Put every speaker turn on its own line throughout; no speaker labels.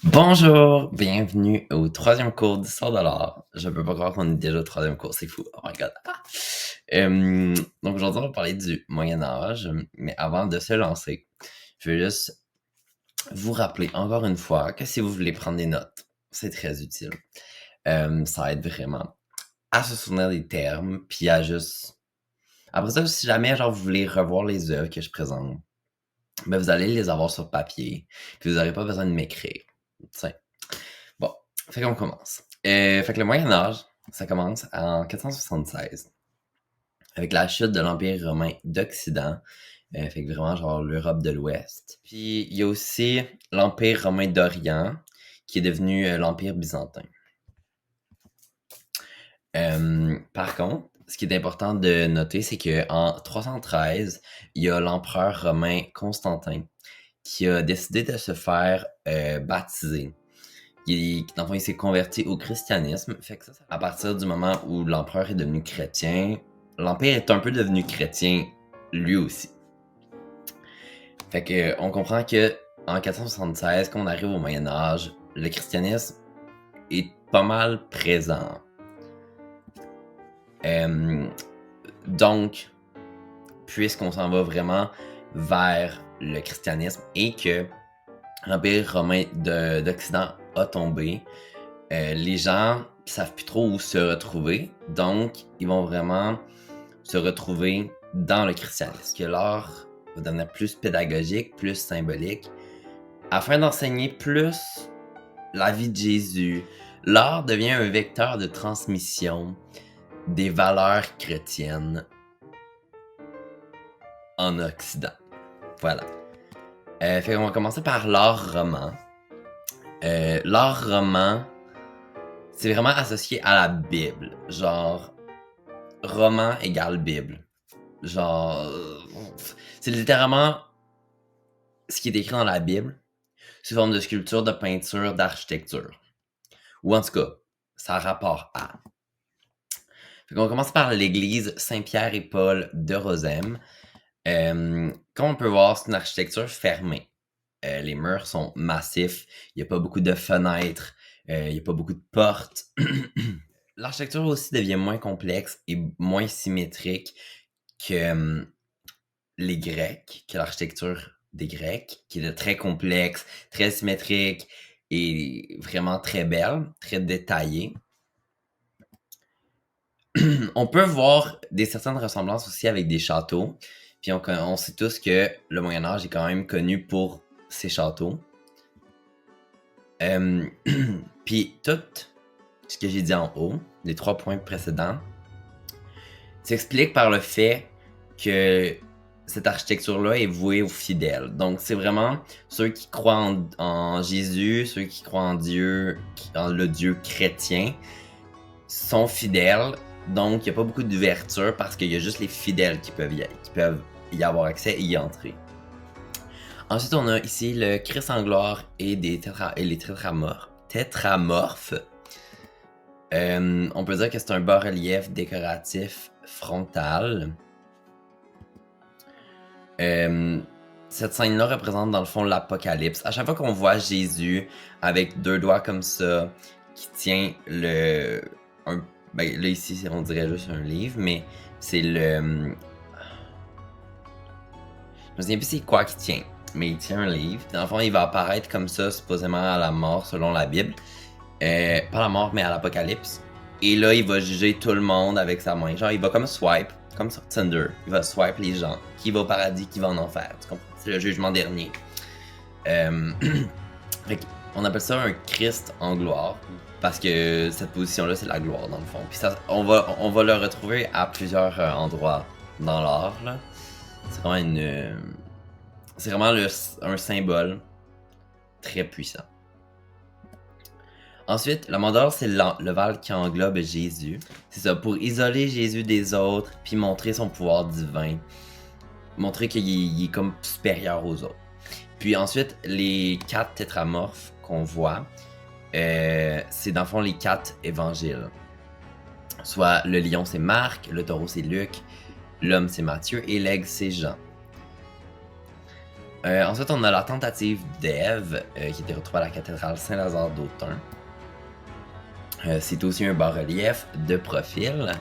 Bonjour, bienvenue au troisième cours d'Histoire de l'art. Je peux pas croire qu'on est déjà au troisième cours, c'est fou. Oh my god. Donc aujourd'hui, on va parler du Moyen-Âge, mais avant de se lancer, je vais juste vous rappeler encore une fois que si vous voulez prendre des notes, c'est très utile. Ça aide vraiment à se souvenir des termes, puis à juste... Après ça, si jamais genre vous voulez revoir les œuvres que je présente, ben vous allez les avoir sur papier, puis vous n'aurez pas besoin de m'écrire. Tiens. Bon, fait qu'on commence. Fait que le Moyen Âge, ça commence en 476, avec la chute de l'Empire romain d'Occident, fait que vraiment genre l'Europe de l'Ouest. Puis il y a aussi l'Empire romain d'Orient, qui est devenu l'Empire byzantin. Par contre, ce qui est important de noter, c'est qu'en 313, il y a l'empereur romain Constantin qui a décidé de se faire baptiser. Dans le fond, il s'est converti au christianisme. Fait que ça, à partir du moment où l'empereur est devenu chrétien, l'empire est un peu devenu chrétien lui aussi. Fait que on comprend que en 476, quand on arrive au Moyen Âge, le christianisme est pas mal présent. Donc, puisqu'on s'en va vraiment vers le christianisme et que l'Empire romain d'Occident a tombé, les gens savent plus trop où se retrouver, donc ils vont vraiment se retrouver dans le christianisme, que l'art va devenir plus pédagogique, plus symbolique, afin d'enseigner plus la vie de Jésus. L'art devient un vecteur de transmission des valeurs chrétiennes en Occident. Voilà. Fait qu'on va commencer par l'art roman. L'art roman, c'est vraiment associé à la Bible. Genre, roman égale Bible. Genre, c'est littéralement ce qui est écrit dans la Bible, sous forme de sculpture, de peinture, d'architecture. Ou en tout cas, ça a rapport à. Fait qu'on commence par l'église Saint-Pierre et Paul de Rosem. Comme on peut voir, c'est une architecture fermée. Les murs sont massifs, il n'y a pas beaucoup de fenêtres, il n'y a pas beaucoup de portes. L'architecture aussi devient moins complexe et moins symétrique que les Grecs, que l'architecture des Grecs, qui est très complexe, très symétrique et vraiment très belle, très détaillée. On peut voir certaines ressemblances aussi avec des châteaux. Puis on sait tous que le Moyen-Âge est quand même connu pour ses châteaux. Puis tout ce que j'ai dit en haut, les 3 points précédents, s'explique par le fait que cette architecture-là est vouée aux fidèles. Donc, c'est vraiment ceux qui croient en Jésus, ceux qui croient en Dieu, en le Dieu chrétien, sont fidèles. Donc, il n'y a pas beaucoup d'ouverture parce qu'il y a juste les fidèles qui peuvent y avoir accès et y entrer. Ensuite, on a ici le Christ en gloire et les tétramorphes. On peut dire que c'est un bas-relief décoratif frontal. Cette scène-là représente dans le fond l'Apocalypse. À chaque fois qu'on voit Jésus avec 2 doigts comme ça, qui tient là ici on dirait juste un livre, mais c'est le... Je me souviens plus c'est quoi qu'il tient, mais il tient un livre. Dans le fond, il va apparaître comme ça, supposément à la mort selon la Bible. Pas à la mort, mais à l'Apocalypse. Et là, il va juger tout le monde avec sa main. Genre, il va comme swipe, comme sur Tinder. Il va swipe les gens. Qui va au paradis, qui va en enfer. Tu comprends? C'est le jugement dernier. On appelle ça un Christ en gloire. Parce que cette position-là, c'est la gloire, dans le fond. Puis ça, on va le retrouver à plusieurs endroits dans l'art, là. C'est vraiment c'est vraiment un symbole très puissant. Ensuite, le mandor, c'est l'ovale qui englobe Jésus. C'est ça, pour isoler Jésus des autres, puis montrer son pouvoir divin. Montrer qu'il est comme supérieur aux autres. Puis ensuite, les 4 tétramorphes qu'on voit, c'est dans le fond les 4 évangiles. Soit le lion, c'est Marc, le taureau, c'est Luc, l'homme, c'est Matthieu, et l'aigle, c'est Jean. Ensuite, on a la tentative d'Ève, qui était retrouvée à la cathédrale Saint-Lazare d'Autun. C'est aussi un bas-relief de profil.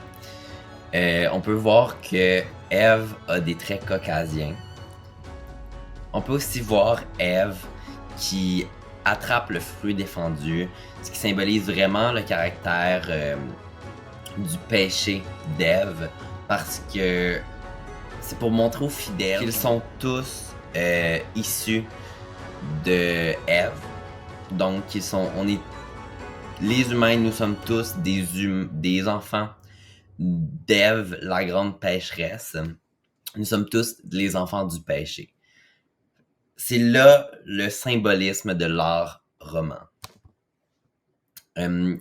On peut voir que Ève a des traits caucasiens. On peut aussi voir Ève qui attrape le fruit défendu, ce qui symbolise vraiment le caractère du péché d'Ève, parce que c'est pour montrer aux fidèles qu'ils sont tous issus de Ève. Donc, les humains, nous sommes tous des enfants d'Ève, la grande pécheresse. Nous sommes tous les enfants du péché. C'est là le symbolisme de l'art roman.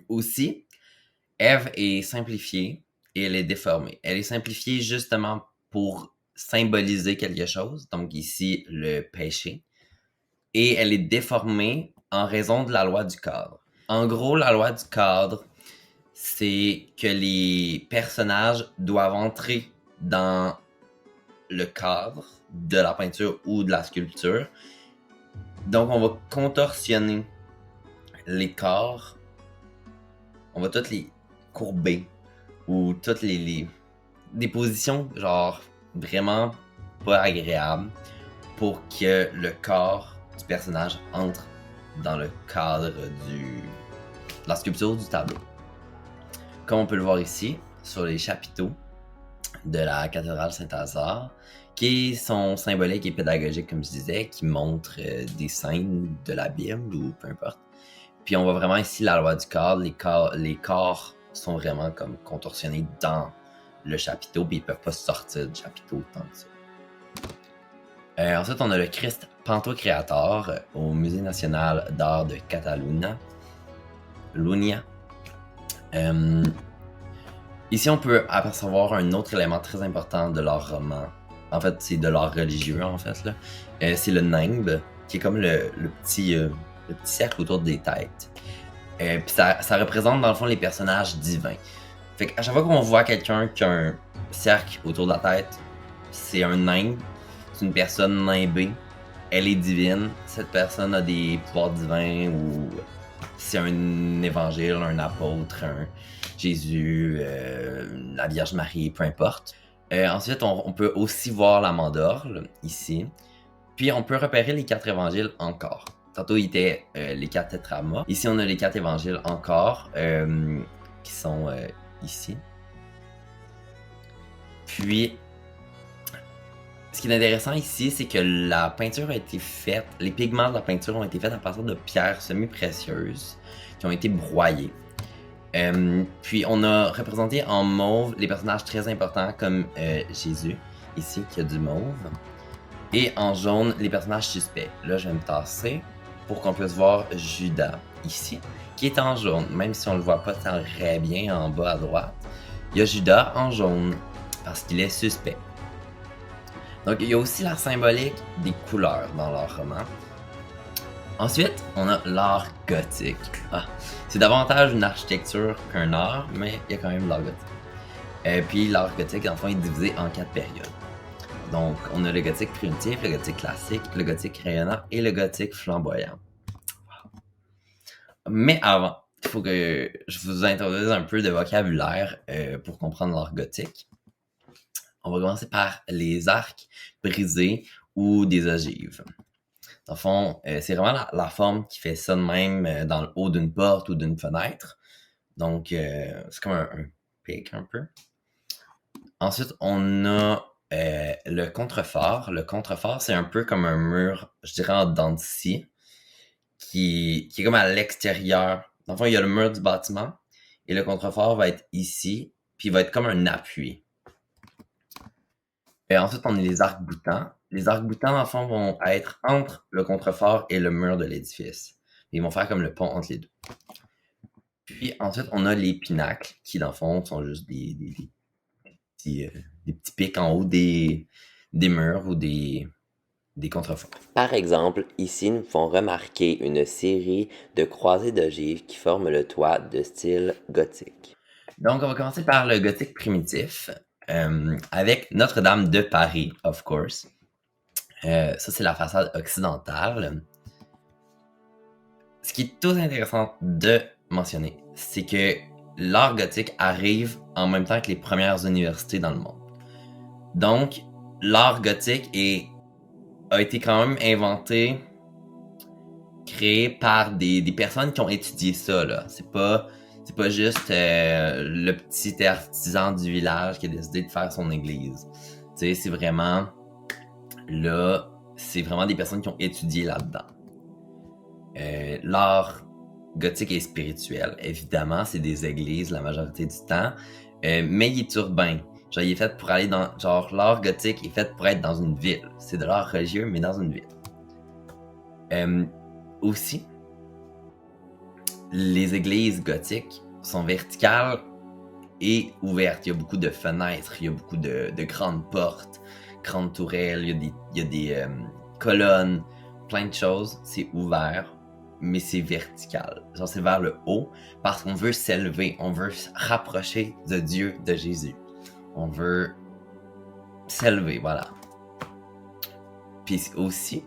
Aussi, Ève est simplifiée et elle est déformée. Elle est simplifiée justement pour symboliser quelque chose, donc ici le péché, et elle est déformée en raison de la loi du cadre. En gros, la loi du cadre, c'est que les personnages doivent entrer dans le cadre de la peinture ou de la sculpture. Donc, on va contorsionner les corps, on va toutes les courber, ou toutes des positions genre vraiment pas agréables pour que le corps du personnage entre dans le cadre de la sculpture du tableau. Comme on peut le voir ici, sur les chapiteaux de la cathédrale Saint-Lazare, qui sont symboliques et pédagogiques, comme je disais, qui montrent des scènes de la Bible ou peu importe. Puis on voit vraiment ici la loi du cadre, les corps sont vraiment comme contorsionnés dans le chapiteau, puis ils peuvent pas sortir du chapiteau tant que ça. Ensuite, on a le Christ Pantocréator au Musée national d'art de Catalunya. Ici, on peut apercevoir un autre élément très important de l'art roman. En fait, c'est de l'art religieux, en fait. Là. C'est le nimbe, qui est comme le petit cercle autour des têtes. Puis ça représente, dans le fond, les personnages divins. Fait qu'à chaque fois qu'on voit quelqu'un qui a un cercle autour de la tête, c'est un nimbe. C'est une personne nimbée. Elle est divine. Cette personne a des pouvoirs divins ou c'est un évangile, un apôtre, un Jésus, la Vierge Marie, peu importe. Ensuite, on peut aussi voir la mandorle, ici. Puis, on peut repérer les 4 évangiles encore. Tantôt, il était les 4 tétramas. Ici, on a les 4 évangiles encore, qui sont ici. Puis, ce qui est intéressant ici, c'est que la peinture a été faite, les pigments de la peinture ont été faits à partir de pierres semi-précieuses qui ont été broyées. Puis on a représenté en mauve les personnages très importants comme Jésus, ici, qui a du mauve. Et en jaune, les personnages suspects. Là, je vais me tasser pour qu'on puisse voir Judas, ici, qui est en jaune. Même si on le voit pas très bien en bas à droite, il y a Judas en jaune, parce qu'il est suspect. Donc, il y a aussi la symbolique des couleurs dans l'art roman. Ensuite, on a l'art gothique. C'est davantage une architecture qu'un art, mais il y a quand même l'art gothique. Puis l'art gothique, en fait, est divisé en 4 périodes. Donc, on a le gothique primitif, le gothique classique, le gothique rayonnant et le gothique flamboyant. Mais avant, il faut que je vous introduise un peu de vocabulaire pour comprendre l'art gothique. On va commencer par les arcs brisés ou des ogives. Dans le fond, c'est vraiment la forme qui fait ça de même dans le haut d'une porte ou d'une fenêtre. Donc, c'est comme un pic un peu. Ensuite, on a le contrefort. Le contrefort, c'est un peu comme un mur, je dirais en dents de scie, qui est comme à l'extérieur. Dans le fond, il y a le mur du bâtiment et le contrefort va être ici, puis il va être comme un appui. Et ensuite, on a les arcs-boutants. Les arcs-boutants, dans le fond, vont être entre le contrefort et le mur de l'édifice. Ils vont faire comme le pont entre les deux. Puis ensuite, on a les pinacles, qui, dans le fond, sont juste des petits pics en haut des murs ou des contreforts. Par exemple, ici, nous font remarquer une série de croisées d'ogives qui forment le toit de style gothique. Donc, on va commencer par le gothique primitif, avec Notre-Dame de Paris, of course. Ça, c'est la façade occidentale. Ce qui est tout intéressant de mentionner, c'est que l'art gothique arrive en même temps que les premières universités dans le monde. Donc, l'art gothique a été quand même inventé, créé par des personnes qui ont étudié ça, là. C'est pas juste le petit artisan du village qui a décidé de faire son église. Tu sais, c'est vraiment des personnes qui ont étudié là-dedans. L'art gothique est spirituel, évidemment, c'est des églises la majorité du temps, mais il est urbain. Genre, il est fait pour aller dans... Genre, l'art gothique est fait pour être dans une ville. C'est de l'art religieux, mais dans une ville. Aussi, les églises gothiques sont verticales et ouvertes. Il y a beaucoup de fenêtres, il y a beaucoup de grandes portes, grandes tourelles, il y a des colonnes, plein de choses. C'est ouvert, mais c'est vertical. Genre, c'est vers le haut parce qu'on veut s'élever, on veut se rapprocher de Dieu, de Jésus. On veut s'élever, voilà. Puis aussi,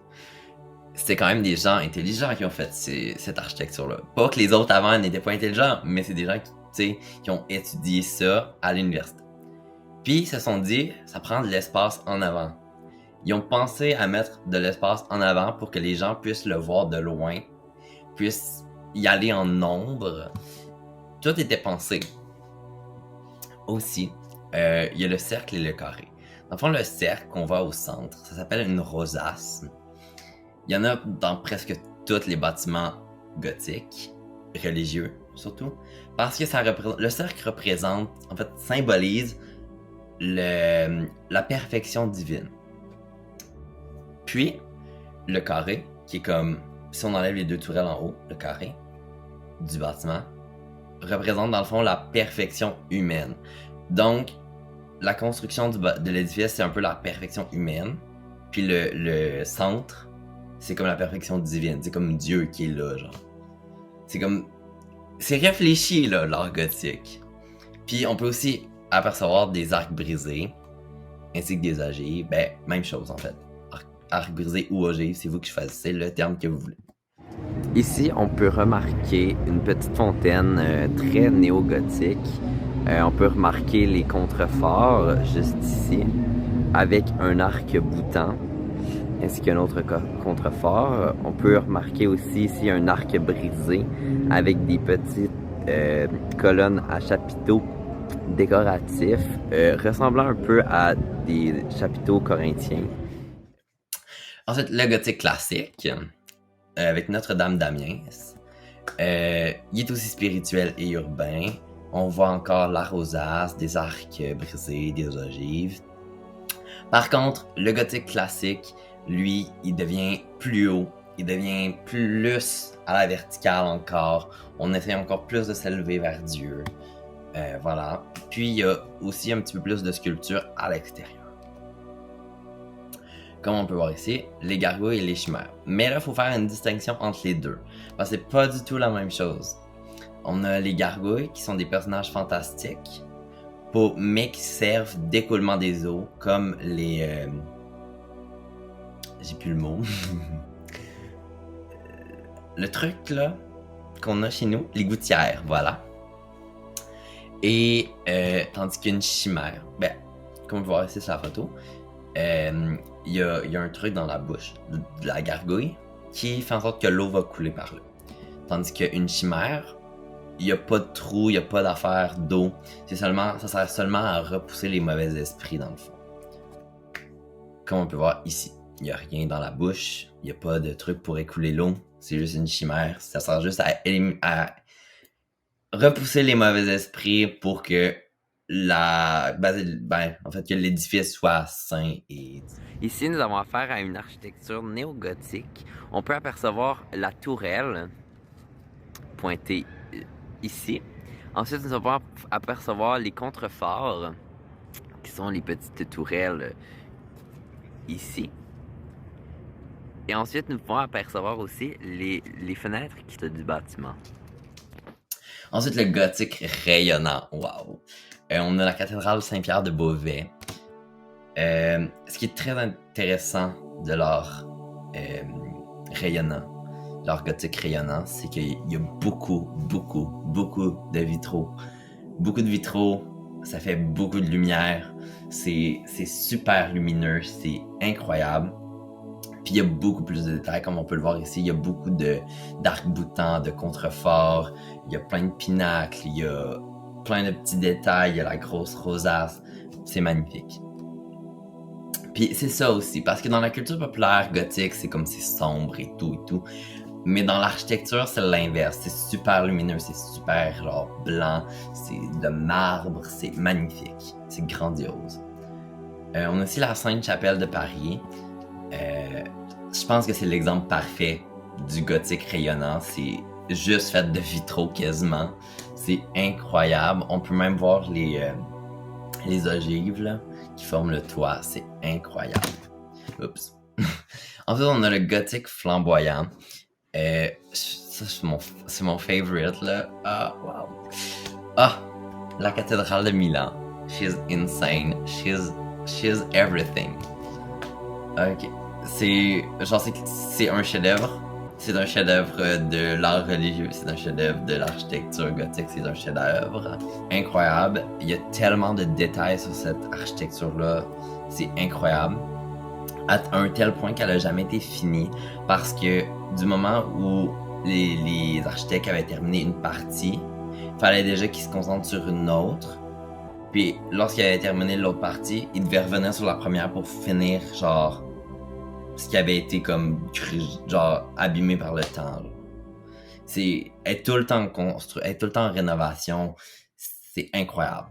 c'était quand même des gens intelligents qui ont fait cette architecture-là. Pas que les autres avant n'étaient pas intelligents, mais c'est des gens qui ont étudié ça à l'université. Puis ils se sont dit, ça prend de l'espace en avant. Ils ont pensé à mettre de l'espace en avant pour que les gens puissent le voir de loin, puissent y aller en nombre. Tout était pensé. Aussi, il y a le cercle et le carré. Dans le fond, le cercle qu'on voit au centre, ça s'appelle une rosace. Il y en a dans presque tous les bâtiments gothiques, religieux surtout, parce que le cercle représente, en fait, symbolise la perfection divine. Puis, le carré, qui est comme, si on enlève les deux tourelles en haut, le carré du bâtiment, représente dans le fond la perfection humaine. Donc, la construction de l'édifice, c'est un peu la perfection humaine. Puis le centre, c'est comme la perfection divine. C'est comme Dieu qui est là, genre. C'est réfléchi, là, l'art gothique. Puis on peut aussi apercevoir des arcs brisés, ainsi que des ogives. Ben, même chose, en fait. Arc brisé ou ogive, c'est vous qui choisissez le terme que vous voulez. Ici, on peut remarquer une petite fontaine très néo-gothique. On peut remarquer les contreforts juste ici, avec un arc boutant, ainsi qu'un autre contrefort. On peut remarquer aussi ici un arc brisé, avec des petites colonnes à chapiteaux décoratifs, ressemblant un peu à des chapiteaux corinthiens. Ensuite, le gothique classique, avec Notre-Dame d'Amiens. Il est aussi spirituel et urbain. On voit encore la rosace, des arcs brisés, des ogives. Par contre, le gothique classique, lui, il devient plus haut. Il devient plus à la verticale encore. On essaie encore plus de s'élever vers Dieu. Voilà. Puis, il y a aussi un petit peu plus de sculpture à l'extérieur. Comme on peut voir ici, les gargouilles et les chimères. Mais là, il faut faire une distinction entre les deux. Parce que c'est pas du tout la même chose. On a les gargouilles qui sont des personnages fantastiques, mais qui servent d'écoulement des eaux, comme les... J'ai plus le mot. Le truc, là, qu'on a chez nous, les gouttières, voilà. Et tandis qu'une chimère, ben, comme vous voyez ici sur la photo, il y a un truc dans la bouche de la gargouille qui fait en sorte que l'eau va couler par là. Tandis qu'une chimère, il n'y a pas de trou, il n'y a pas d'affaire d'eau. Ça sert seulement à repousser les mauvais esprits dans le fond. Comme on peut voir ici, il n'y a rien dans la bouche, il n'y a pas de truc pour écouler l'eau. C'est juste une chimère. Ça sert juste à repousser les mauvais esprits pour que que l'édifice soit sain et... Ici, nous avons affaire à une architecture néo-gothique. On peut apercevoir la tourelle pointée ici. Ensuite, nous allons apercevoir les contreforts, qui sont les petites tourelles ici. Et ensuite, nous pouvons apercevoir aussi les fenêtres qui sont du bâtiment. Ensuite, le gothique rayonnant. Wow! On a la cathédrale Saint-Pierre de Beauvais. Ce qui est très intéressant de l'art rayonnant, l'art gothique rayonnant, c'est qu'il y a beaucoup de vitraux. Beaucoup de vitraux, ça fait beaucoup de lumière, c'est super lumineux, c'est incroyable. Puis il y a beaucoup plus de détails, comme on peut le voir ici. Il y a beaucoup d'arcs-boutants, de contreforts, il y a plein de pinacles, il y a plein de petits détails, il y a la grosse rosace. C'est magnifique. Puis c'est ça aussi, parce que dans la culture populaire gothique, c'est comme c'est sombre et tout. Mais dans l'architecture, c'est l'inverse. C'est super lumineux, c'est super genre blanc, c'est de marbre, c'est magnifique, c'est grandiose. On a aussi la Sainte-Chapelle de Paris. Je pense que c'est l'exemple parfait du gothique rayonnant. C'est juste fait de vitraux quasiment. C'est incroyable. On peut même voir les ogives là, qui forment le toit. C'est incroyable. Oups. Ensuite, on a le gothique flamboyant. Ça, c'est mon favorite là. Ah, wow. Ah, la cathédrale de Milan. She's insane. She's everything. Ok. C'est un chef-d'œuvre. C'est un chef-d'œuvre de l'art religieux. C'est un chef-d'œuvre de l'architecture gothique. C'est un chef-d'œuvre incroyable. Il y a tellement de détails sur cette architecture-là. C'est incroyable. À un tel point qu'elle a jamais été finie. Parce que du moment où les architectes avaient terminé une partie, il fallait déjà qu'ils se concentrent sur une autre. Puis lorsqu'ils avaient terminé l'autre partie, ils devaient revenir sur la première pour finir genre ce qui avait été comme genre abîmé par le temps. Là. C'est être tout le temps construit, être tout le temps en rénovation, c'est incroyable.